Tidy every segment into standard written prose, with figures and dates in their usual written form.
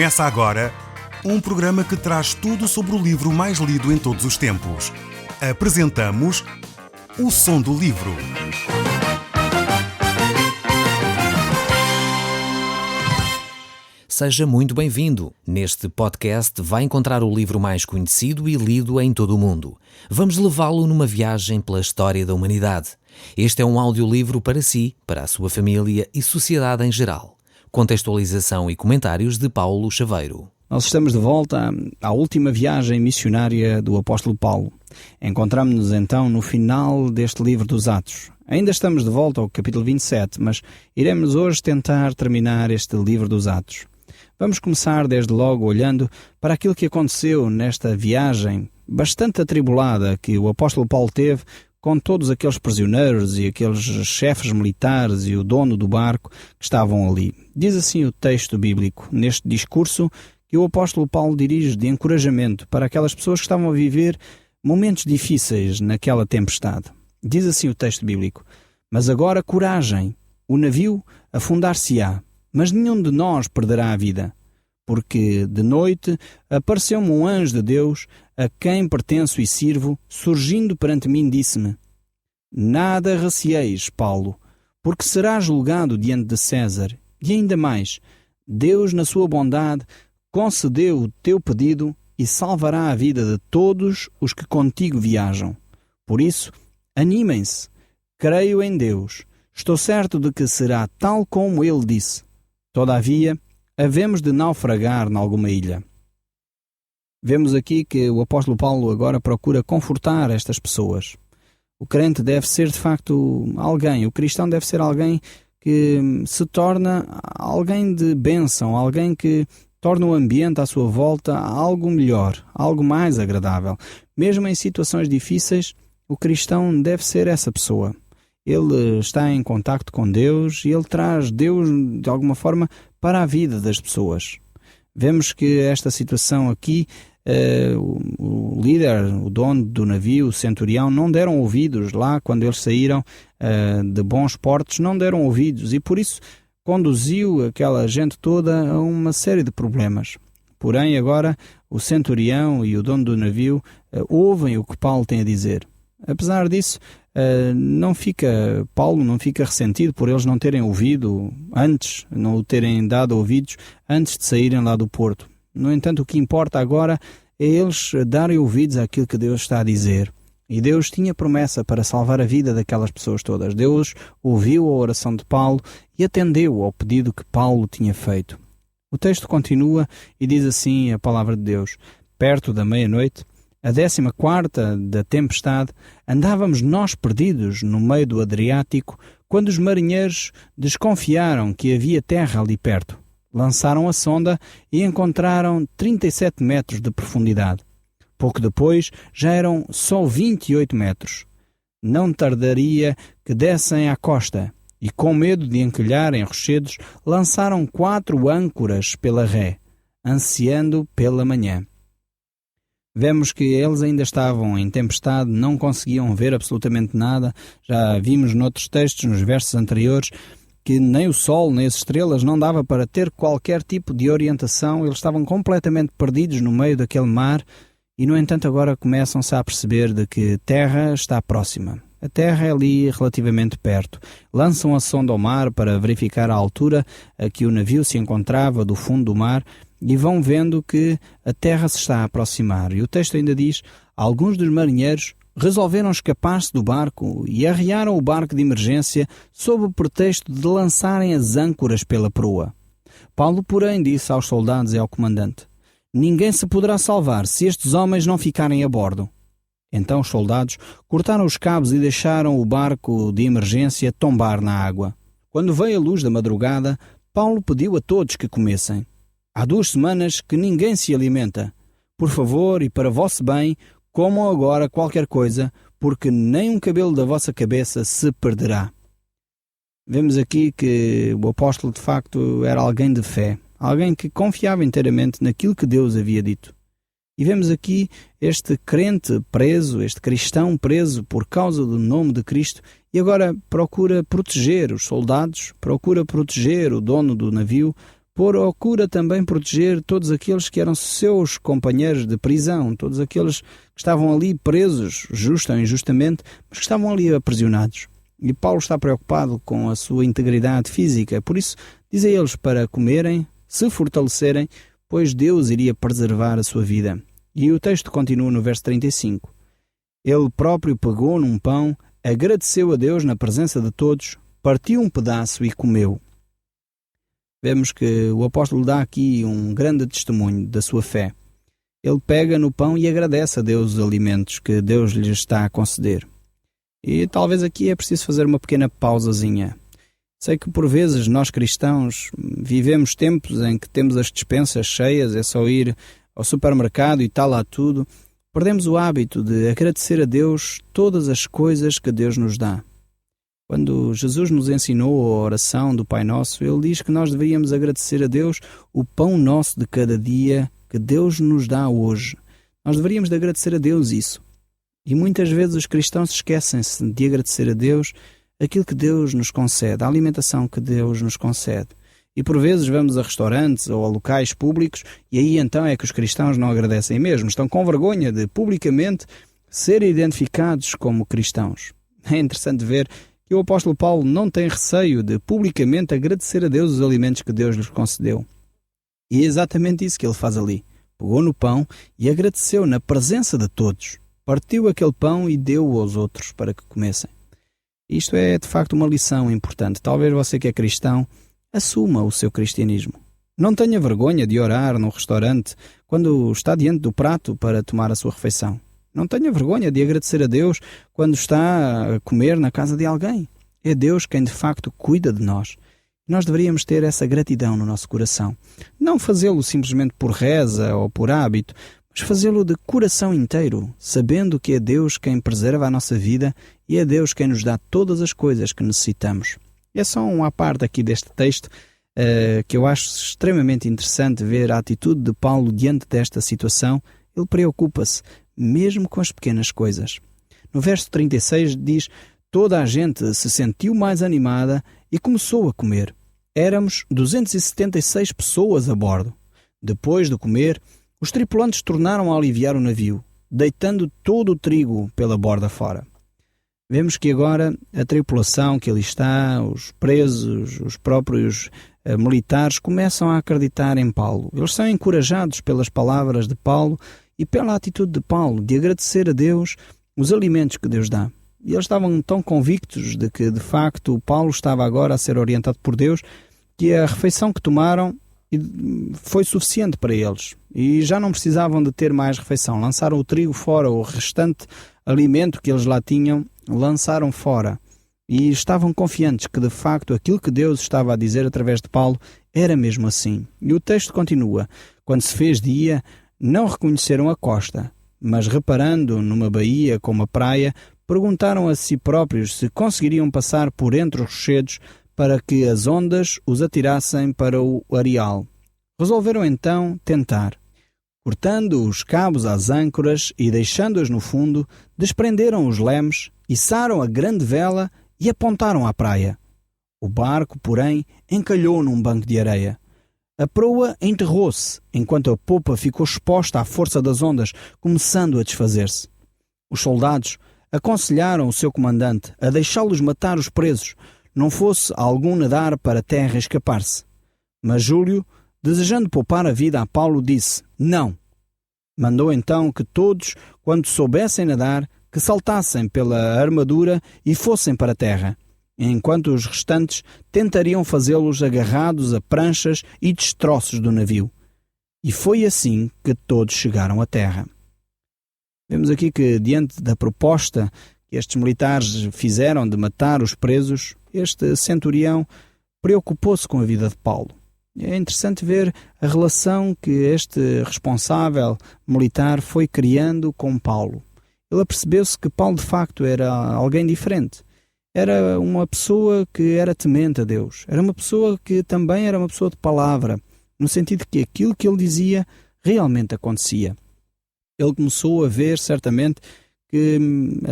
Começa agora um programa que traz tudo sobre o livro mais lido em todos os tempos. Apresentamos O Som do Livro. Seja muito bem-vindo. Neste podcast vai encontrar o livro mais conhecido e lido em todo o mundo. Vamos levá-lo numa viagem pela história da humanidade. Este é um audiolivro para si, para a sua família e sociedade em geral. Contextualização e comentários de Paulo Chaveiro. Nós estamos de volta à última viagem missionária do apóstolo Paulo. Encontramos-nos então no final deste livro dos Atos. Ainda estamos de volta ao capítulo 27, mas iremos hoje tentar terminar este livro dos Atos. Vamos começar desde logo olhando para aquilo que aconteceu nesta viagem bastante atribulada que o apóstolo Paulo teve com todos aqueles prisioneiros e aqueles chefes militares e o dono do barco que estavam ali. Diz assim o texto bíblico, neste discurso que o apóstolo Paulo dirige de encorajamento para aquelas pessoas que estavam a viver momentos difíceis naquela tempestade. Diz assim o texto bíblico: "Mas agora coragem, o navio afundar-se-á, mas nenhum de nós perderá a vida. Porque de noite apareceu-me um anjo de Deus, a quem pertenço e sirvo, surgindo perante mim, disse-me: Nada receeis, Paulo, porque serás julgado diante de César. E ainda mais, Deus, na sua bondade, concedeu o teu pedido e salvará a vida de todos os que contigo viajam. Por isso, animem-se, creio em Deus. Estou certo de que será tal como ele disse. Todavia, havemos de naufragar em alguma ilha." Vemos aqui que o apóstolo Paulo agora procura confortar estas pessoas. O crente deve ser de facto alguém, o cristão deve ser alguém que se torna alguém de bênção, alguém que torna o ambiente à sua volta algo melhor, algo mais agradável. Mesmo em situações difíceis, o cristão deve ser essa pessoa. Ele está em contacto com Deus e ele traz Deus, de alguma forma, para a vida das pessoas. Vemos que esta situação aqui, o líder, o dono do navio, o centurião, não deram ouvidos lá quando eles saíram de bons portos, não deram ouvidos e por isso conduziu aquela gente toda a uma série de problemas. Porém, agora, o centurião e o dono do navio ouvem o que Paulo tem a dizer. Apesar disso, Paulo não fica ressentido por eles não terem ouvido antes, não o terem dado ouvidos antes de saírem lá do porto. No entanto, o que importa agora é eles darem ouvidos àquilo que Deus está a dizer. E Deus tinha promessa para salvar a vida daquelas pessoas todas. Deus ouviu a oração de Paulo e atendeu ao pedido que Paulo tinha feito. O texto continua e diz assim a palavra de Deus: "Perto da meia-noite, a 14ª da tempestade, andávamos nós perdidos no meio do Adriático, quando os marinheiros desconfiaram que havia terra ali perto. Lançaram a sonda e encontraram 37 metros de profundidade. Pouco depois já eram só 28 metros. Não tardaria que dessem à costa e, com medo de encalhar em rochedos, lançaram 4 âncoras pela ré, ansiando pela manhã." Vemos que eles ainda estavam em tempestade, não conseguiam ver absolutamente nada. Já vimos noutros textos, nos versos anteriores, que nem o sol, nem as estrelas não dava para ter qualquer tipo de orientação. Eles estavam completamente perdidos no meio daquele mar e, no entanto, agora começam-se a perceber de que a terra está próxima. A terra é ali relativamente perto. Lançam a sonda ao mar para verificar a altura a que o navio se encontrava do fundo do mar e vão vendo que a terra se está a aproximar. E o texto ainda diz: "Alguns dos marinheiros resolveram escapar-se do barco e arriaram o barco de emergência sob o pretexto de lançarem as âncoras pela proa. Paulo, porém, disse aos soldados e ao comandante: Ninguém se poderá salvar se estes homens não ficarem a bordo." Então os soldados cortaram os cabos e deixaram o barco de emergência tombar na água. Quando veio a luz da madrugada, Paulo pediu a todos que comessem. "Há 2 semanas que ninguém se alimenta. Por favor, e para vosso bem, comam agora qualquer coisa, porque nem um cabelo da vossa cabeça se perderá." Vemos aqui que o apóstolo de facto era alguém de fé, alguém que confiava inteiramente naquilo que Deus havia dito. E vemos aqui este crente preso, este cristão preso por causa do nome de Cristo, e agora procura proteger os soldados, procura proteger o dono do navio, procura também proteger todos aqueles que eram seus companheiros de prisão, todos aqueles que estavam ali presos, justa ou injustamente, mas que estavam ali aprisionados. E Paulo está preocupado com a sua integridade física, por isso diz a eles para comerem, se fortalecerem, pois Deus iria preservar a sua vida. E o texto continua no verso 35. Ele próprio pegou num pão, agradeceu a Deus na presença de todos, partiu um pedaço e comeu. Vemos que o apóstolo dá aqui um grande testemunho da sua fé. Ele pega no pão e agradece a Deus os alimentos que Deus lhe está a conceder. E talvez aqui é preciso fazer uma pequena pausazinha. Sei que por vezes nós cristãos vivemos tempos em que temos as despensas cheias, é só ir ao supermercado e está lá tudo. Perdemos o hábito de agradecer a Deus todas as coisas que Deus nos dá. Quando Jesus nos ensinou a oração do Pai Nosso, Ele diz que nós deveríamos agradecer a Deus o pão nosso de cada dia que Deus nos dá hoje. Nós deveríamos de agradecer a Deus isso. E muitas vezes os cristãos esquecem-se de agradecer a Deus aquilo que Deus nos concede, a alimentação que Deus nos concede. E por vezes vamos a restaurantes ou a locais públicos e aí então é que os cristãos não agradecem mesmo. Estão com vergonha de publicamente serem identificados como cristãos. É interessante ver que o apóstolo Paulo não tem receio de publicamente agradecer a Deus os alimentos que Deus lhes concedeu. E é exatamente isso que ele faz ali. Pegou no pão e agradeceu na presença de todos. Partiu aquele pão e deu-o aos outros para que comessem. Isto é de facto uma lição importante. Talvez você que é cristão assuma o seu cristianismo. Não tenha vergonha de orar num restaurante quando está diante do prato para tomar a sua refeição. Não tenha vergonha de agradecer a Deus quando está a comer na casa de alguém. É Deus quem de facto cuida de nós. Nós deveríamos ter essa gratidão no nosso coração. Não fazê-lo simplesmente por reza ou por hábito, mas fazê-lo de coração inteiro, sabendo que é Deus quem preserva a nossa vida e é Deus quem nos dá todas as coisas que necessitamos. É só uma parte aqui deste texto que eu acho extremamente interessante ver a atitude de Paulo diante desta situação. Ele preocupa-se mesmo com as pequenas coisas. No verso 36 diz: toda a gente se sentiu mais animada e começou a comer. Éramos 276 pessoas a bordo. Depois de comer, os tripulantes tornaram a aliviar o navio, deitando todo o trigo pela borda fora. Vemos que agora a tripulação que ali está, os presos, os próprios militares, começam a acreditar em Paulo. Eles são encorajados pelas palavras de Paulo e pela atitude de Paulo de agradecer a Deus os alimentos que Deus dá. E eles estavam tão convictos de que, de facto, Paulo estava agora a ser orientado por Deus, que a refeição que tomaram foi suficiente para eles. E já não precisavam de ter mais refeição. Lançaram o trigo fora, o restante alimento que eles lá tinham, lançaram fora. E estavam confiantes que, de facto, aquilo que Deus estava a dizer através de Paulo era mesmo assim. E o texto continua: quando se fez dia, não reconheceram a costa, mas reparando numa baía com uma praia, perguntaram a si próprios se conseguiriam passar por entre os rochedos para que as ondas os atirassem para o areal. Resolveram então tentar. Cortando os cabos às âncoras e deixando-as no fundo, desprenderam os lemes, içaram a grande vela e apontaram à praia. O barco, porém, encalhou num banco de areia. A proa enterrou-se, enquanto a popa ficou exposta à força das ondas, começando a desfazer-se. Os soldados aconselharam o seu comandante a deixá-los matar os presos, não fosse algum nadar para a terra escapar-se. Mas Júlio, desejando poupar a vida a Paulo, disse: não. Mandou então que todos, quando soubessem nadar, que saltassem pela armadura e fossem para a terra, enquanto os restantes tentariam fazê-los agarrados a pranchas e destroços do navio. E foi assim que todos chegaram à terra. Vemos aqui que, diante da proposta que estes militares fizeram de matar os presos, este centurião preocupou-se com a vida de Paulo. É interessante ver a relação que este responsável militar foi criando com Paulo. Ele apercebeu-se que Paulo de facto era alguém diferente. Era uma pessoa que era temente a Deus. Era uma pessoa que também era uma pessoa de palavra, no sentido que aquilo que ele dizia realmente acontecia. Ele começou a ver certamente que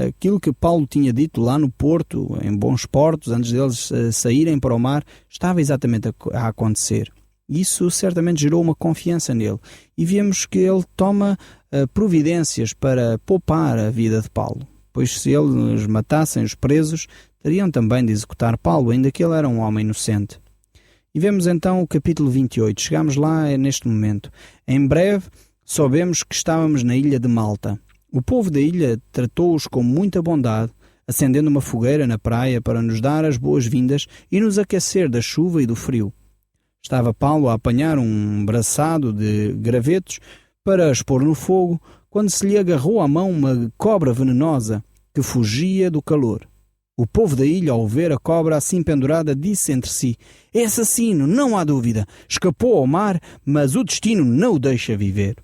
aquilo que Paulo tinha dito lá no porto, em bons portos, antes deles saírem para o mar, estava exatamente a acontecer. Isso certamente gerou uma confiança nele. E vemos que ele toma providências para poupar a vida de Paulo. Pois se eles matassem os presos, teriam também de executar Paulo, ainda que ele era um homem inocente. E vemos então o capítulo 28. Chegamos lá neste momento. Em breve, soubemos que estávamos na ilha de Malta. O povo da ilha tratou-os com muita bondade, acendendo uma fogueira na praia para nos dar as boas-vindas e nos aquecer da chuva e do frio. Estava Paulo a apanhar um braçado de gravetos para expor no fogo, quando se lhe agarrou à mão uma cobra venenosa que fugia do calor. O povo da ilha, ao ver a cobra assim pendurada, disse entre si: é assassino, não há dúvida. Escapou ao mar, mas o destino não o deixa viver.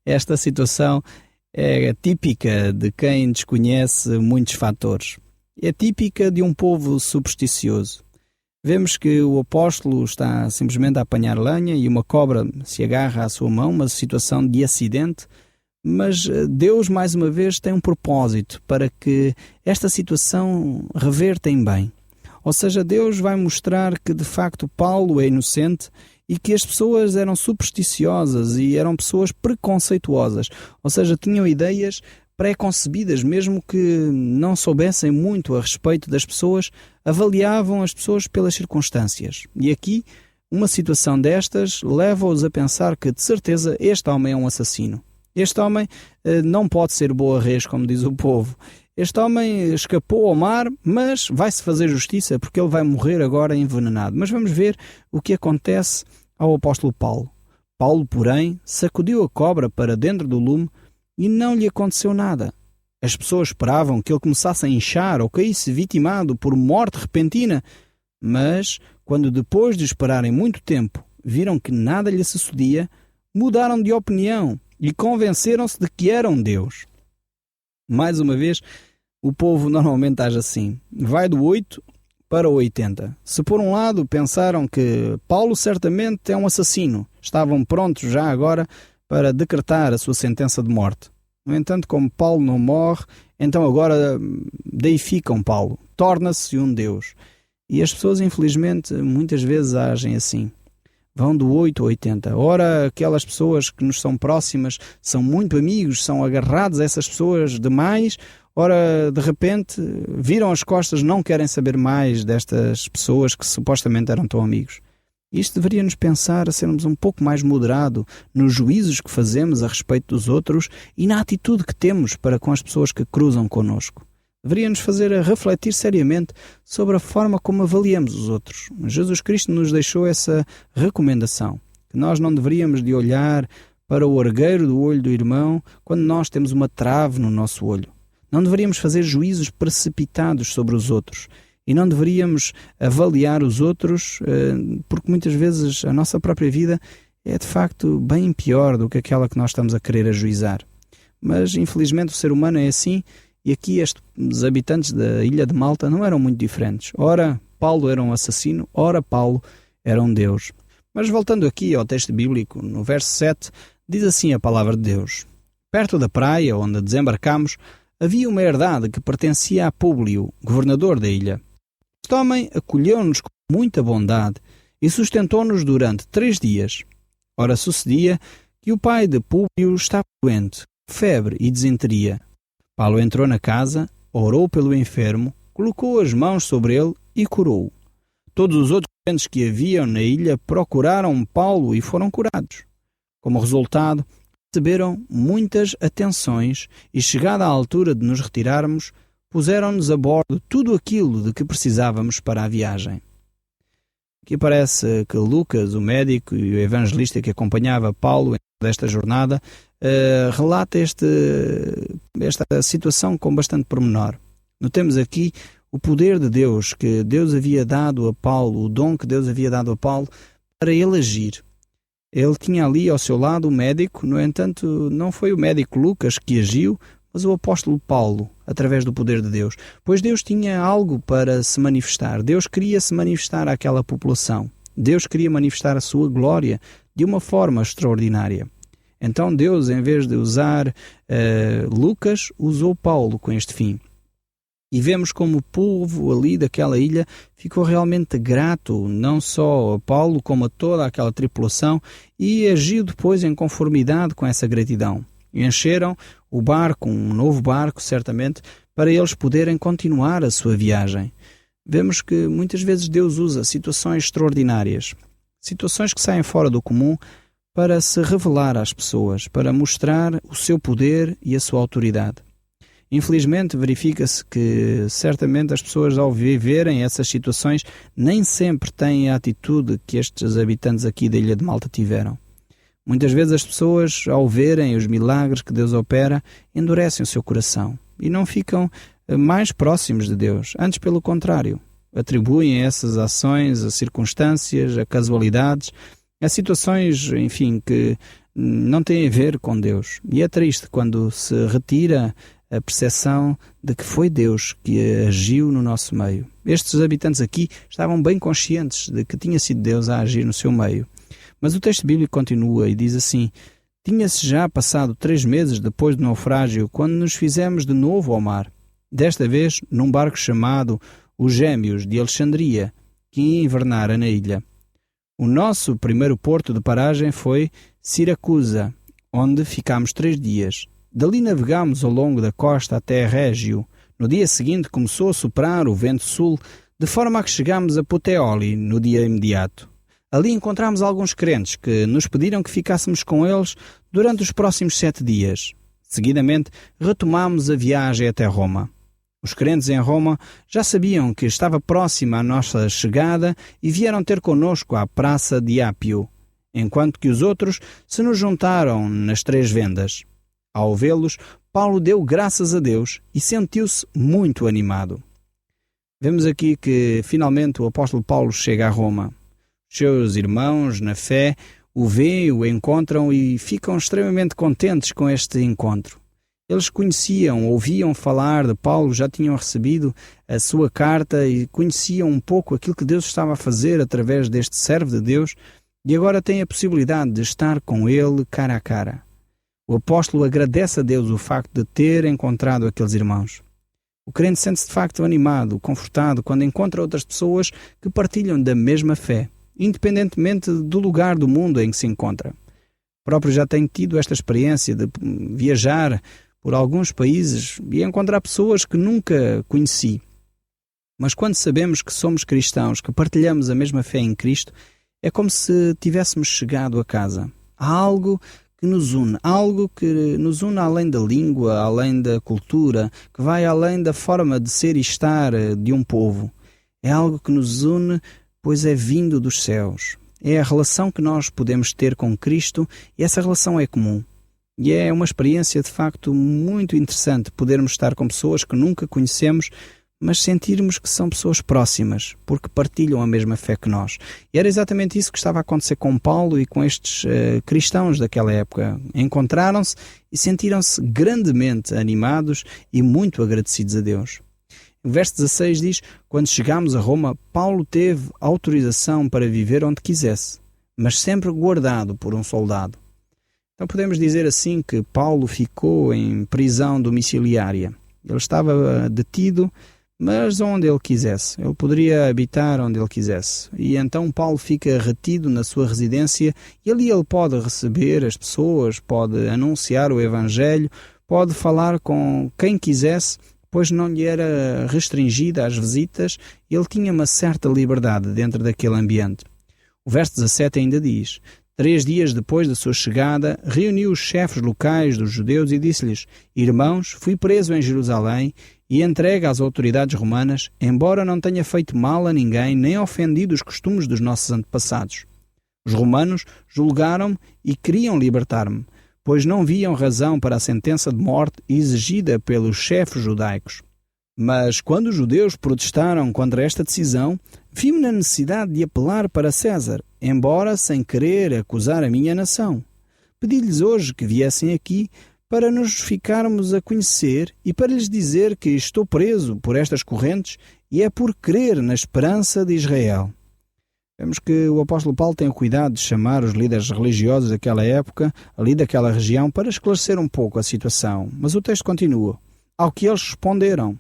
Esta situação é típica de quem desconhece muitos fatores. É típica de um povo supersticioso. Vemos que o apóstolo está simplesmente a apanhar lenha e uma cobra se agarra à sua mão, uma situação de acidente, mas Deus, mais uma vez, tem um propósito para que esta situação reverta em bem. Ou seja, Deus vai mostrar que, de facto, Paulo é inocente e que as pessoas eram supersticiosas e eram pessoas preconceituosas. Ou seja, tinham ideias pré-concebidas, mesmo que não soubessem muito a respeito das pessoas, avaliavam as pessoas pelas circunstâncias. E aqui, uma situação destas leva-os a pensar que, de certeza, este homem é um assassino. Este homem não pode ser boa res, como diz o povo. Este homem escapou ao mar, mas vai-se fazer justiça porque ele vai morrer agora envenenado. Mas vamos ver o que acontece ao apóstolo Paulo. Paulo, porém, sacudiu a cobra para dentro do lume e não lhe aconteceu nada. As pessoas esperavam que ele começasse a inchar ou caísse vitimado por morte repentina, mas, quando depois de esperarem muito tempo, viram que nada lhe sucedia, mudaram de opinião e convenceram-se de que era um Deus. Mais uma vez, o povo normalmente age assim. Vai do 8 para o 80. Se por um lado pensaram que Paulo certamente é um assassino, estavam prontos já agora para decretar a sua sentença de morte. No entanto, como Paulo não morre, então agora deificam Paulo. Torna-se um Deus. E as pessoas, infelizmente, muitas vezes agem assim. Vão do 8 ao 80. Ora, aquelas pessoas que nos são próximas são muito amigos, são agarrados a essas pessoas demais. Ora, de repente, viram as costas, não querem saber mais destas pessoas que supostamente eram tão amigos. Isto deveria nos pensar a sermos um pouco mais moderados nos juízos que fazemos a respeito dos outros e na atitude que temos para com as pessoas que cruzam connosco. Deveria nos fazer a refletir seriamente sobre a forma como avaliamos os outros. Jesus Cristo nos deixou essa recomendação, que nós não deveríamos de olhar para o argueiro do olho do irmão quando nós temos uma trave no nosso olho. Não deveríamos fazer juízos precipitados sobre os outros. E não deveríamos avaliar os outros, porque muitas vezes a nossa própria vida é de facto bem pior do que aquela que nós estamos a querer ajuizar. Mas infelizmente o ser humano é assim, e aqui os habitantes da ilha de Malta não eram muito diferentes. Ora, Paulo era um assassino, ora, Paulo era um Deus. Mas voltando aqui ao texto bíblico, no verso 7, diz assim a palavra de Deus: perto da praia onde desembarcamos, havia uma herdade que pertencia a Públio, governador da ilha. Este homem acolheu-nos com muita bondade e sustentou-nos durante 3 dias. Ora, sucedia que o pai de Públio estava doente, febre e disenteria. Paulo entrou na casa, orou pelo enfermo, colocou as mãos sobre ele e curou-o. Todos os outros doentes que haviam na ilha procuraram Paulo e foram curados. Como resultado, receberam muitas atenções e, chegada a altura de nos retirarmos, puseram-nos a bordo tudo aquilo de que precisávamos para a viagem. Aqui parece que Lucas, o médico e o evangelista que acompanhava Paulo nesta jornada, relata esta situação com bastante pormenor. Notemos aqui o poder de Deus que Deus havia dado a Paulo, o dom que Deus havia dado a Paulo para ele agir. Ele tinha ali ao seu lado o médico, no entanto, não foi o médico Lucas que agiu, mas o apóstolo Paulo, através do poder de Deus. Pois Deus tinha algo para se manifestar. Deus queria se manifestar àquela população. Deus queria manifestar a sua glória de uma forma extraordinária. Então Deus, em vez de usar Lucas, usou Paulo com este fim. E vemos como o povo ali daquela ilha ficou realmente grato, não só a Paulo, como a toda aquela tripulação, e agiu depois em conformidade com essa gratidão. E encheram o barco, um novo barco, certamente, para eles poderem continuar a sua viagem. Vemos que muitas vezes Deus usa situações extraordinárias, situações que saem fora do comum, para se revelar às pessoas, para mostrar o seu poder e a sua autoridade. Infelizmente, verifica-se que certamente as pessoas, ao viverem essas situações, nem sempre têm a atitude que estes habitantes aqui da Ilha de Malta tiveram. Muitas vezes as pessoas, ao verem os milagres que Deus opera, endurecem o seu coração e não ficam mais próximos de Deus. Antes, pelo contrário, atribuem essas ações a circunstâncias, a casualidades, a situações, enfim, que não têm a ver com Deus. E é triste quando se retira a percepção de que foi Deus que agiu no nosso meio. Estes habitantes aqui estavam bem conscientes de que tinha sido Deus a agir no seu meio. Mas o texto bíblico continua e diz assim: tinha-se já passado 3 meses depois do naufrágio, quando nos fizemos de novo ao mar. Desta vez num barco chamado Os Gêmeos de Alexandria, que invernara na ilha. O nosso primeiro porto de paragem foi Siracusa, onde ficámos 3 dias. Dali navegámos ao longo da costa até Régio. No dia seguinte começou a soprar o vento sul, de forma a que chegámos a Puteoli no dia imediato. Ali encontramos alguns crentes que nos pediram que ficássemos com eles durante os próximos 7 dias. Seguidamente, retomámos a viagem até Roma. Os crentes em Roma já sabiam que estava próxima a nossa chegada e vieram ter conosco à praça de Ápio, enquanto que os outros se nos juntaram nas 3 vendas. Ao vê-los, Paulo deu graças a Deus e sentiu-se muito animado. Vemos aqui que, finalmente, o apóstolo Paulo chega a Roma. Seus irmãos, na fé, o veem, o encontram e ficam extremamente contentes com este encontro. Eles conheciam, ouviam falar de Paulo, já tinham recebido a sua carta e conheciam um pouco aquilo que Deus estava a fazer através deste servo de Deus e agora têm a possibilidade de estar com ele cara a cara. O apóstolo agradece a Deus o facto de ter encontrado aqueles irmãos. O crente sente-se de facto animado, confortado, quando encontra outras pessoas que partilham da mesma fé, independentemente do lugar do mundo em que se encontra. O próprio já tenho tido esta experiência de viajar por alguns países e encontrar pessoas que nunca conheci. Mas quando sabemos que somos cristãos, que partilhamos a mesma fé em Cristo, é como se tivéssemos chegado a casa. Há algo que nos une, algo que nos une além da língua, além da cultura, que vai além da forma de ser e estar de um povo. É algo que nos une, pois é vindo dos céus. É a relação que nós podemos ter com Cristo e essa relação é comum. E é uma experiência de facto muito interessante podermos estar com pessoas que nunca conhecemos, mas sentirmos que são pessoas próximas, porque partilham a mesma fé que nós. E era exatamente isso que estava a acontecer com Paulo e com estes cristãos daquela época. Encontraram-se e sentiram-se grandemente animados e muito agradecidos a Deus. O verso 16 diz: quando chegámos a Roma, Paulo teve autorização para viver onde quisesse, mas sempre guardado por um soldado. Então podemos dizer assim que Paulo ficou em prisão domiciliária. Ele estava detido, mas onde ele quisesse. Ele poderia habitar onde ele quisesse. E então Paulo fica retido na sua residência e ali ele pode receber as pessoas, pode anunciar o Evangelho, pode falar com quem quisesse, pois não lhe era restringida as visitas, ele tinha uma certa liberdade dentro daquele ambiente. O verso 17 ainda diz: 3 dias depois da sua chegada, reuniu os chefes locais dos judeus e disse-lhes: irmãos, fui preso em Jerusalém e entregue às autoridades romanas, embora não tenha feito mal a ninguém nem ofendido os costumes dos nossos antepassados. Os romanos julgaram-me e queriam libertar-me, pois não viam razão para a sentença de morte exigida pelos chefes judaicos. Mas quando os judeus protestaram contra esta decisão, vi-me na necessidade de apelar para César, embora sem querer acusar a minha nação. Pedi-lhes hoje que viessem aqui para nos ficarmos a conhecer e para lhes dizer que estou preso por estas correntes e é por crer na esperança de Israel. Vemos que o apóstolo Paulo tem o cuidado de chamar os líderes religiosos daquela época, ali daquela região, para esclarecer um pouco a situação. Mas o texto continua. Ao que eles responderam: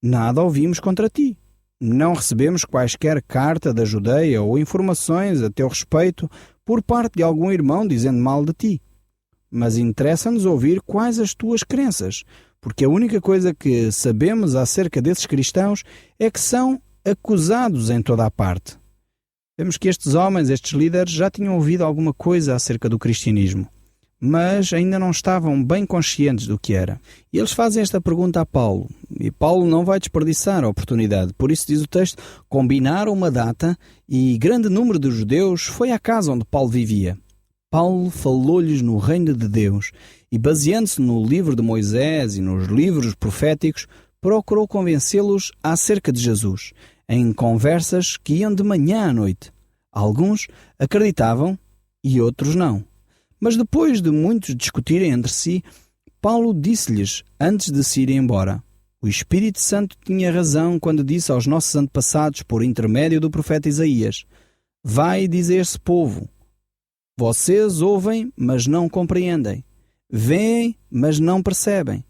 nada ouvimos contra ti. Não recebemos quaisquer carta da Judeia ou informações a teu respeito por parte de algum irmão dizendo mal de ti. Mas interessa-nos ouvir quais as tuas crenças, porque a única coisa que sabemos acerca desses cristãos é que são acusados em toda a parte. Vemos que estes homens, estes líderes, já tinham ouvido alguma coisa acerca do cristianismo, mas ainda não estavam bem conscientes do que era. E eles fazem esta pergunta a Paulo, e Paulo não vai desperdiçar a oportunidade. Por isso diz o texto, combinaram uma data e grande número de judeus foi à casa onde Paulo vivia. Paulo falou-lhes no reino de Deus e, baseando-se no livro de Moisés e nos livros proféticos, procurou convencê-los acerca de Jesus, em conversas que iam de manhã à noite. Alguns acreditavam e outros não. Mas depois de muitos discutirem entre si, Paulo disse-lhes, antes de se ir embora, o Espírito Santo tinha razão quando disse aos nossos antepassados, por intermédio do profeta Isaías, vai dizer a esse povo, vocês ouvem, mas não compreendem, veem, mas não percebem,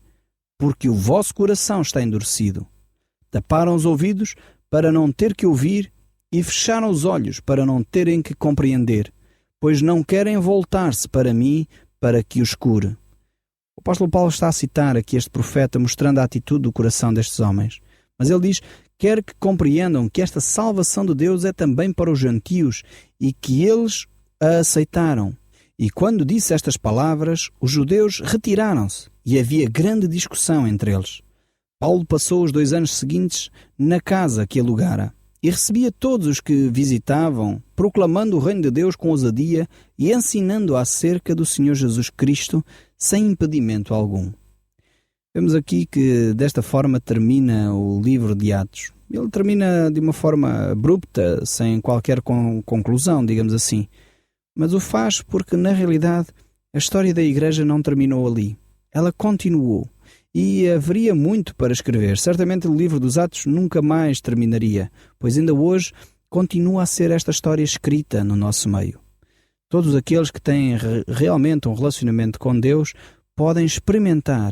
porque o vosso coração está endurecido. Taparam os ouvidos para não ter que ouvir e fecharam os olhos para não terem que compreender, pois não querem voltar-se para mim para que os cure. O apóstolo Paulo está a citar aqui este profeta mostrando a atitude do coração destes homens. Mas ele diz, quer que compreendam que esta salvação de Deus é também para os gentios e que eles a aceitaram. E quando disse estas palavras, os judeus retiraram-se e havia grande discussão entre eles. Paulo passou os 2 anos seguintes na casa que alugara e recebia todos os que visitavam, proclamando o reino de Deus com ousadia e ensinando acerca do Senhor Jesus Cristo sem impedimento algum. Vemos aqui que desta forma termina o livro de Atos. Ele termina de uma forma abrupta, sem qualquer conclusão, digamos assim. Mas o faz porque, na realidade, a história da Igreja não terminou ali. Ela continuou. E haveria muito para escrever. Certamente o livro dos Atos nunca mais terminaria, pois ainda hoje continua a ser esta história escrita no nosso meio. Todos aqueles que têm realmente um relacionamento com Deus podem experimentar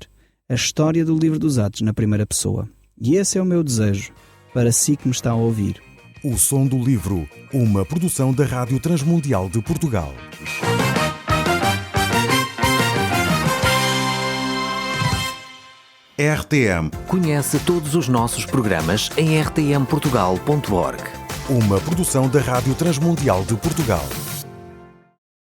a história do livro dos Atos na primeira pessoa. E esse é o meu desejo para si que me está a ouvir. O Som do Livro, uma produção da Rádio Transmundial de Portugal. RTM. Conhece todos os nossos programas em rtmportugal.org. Uma produção da Rádio Transmundial de Portugal.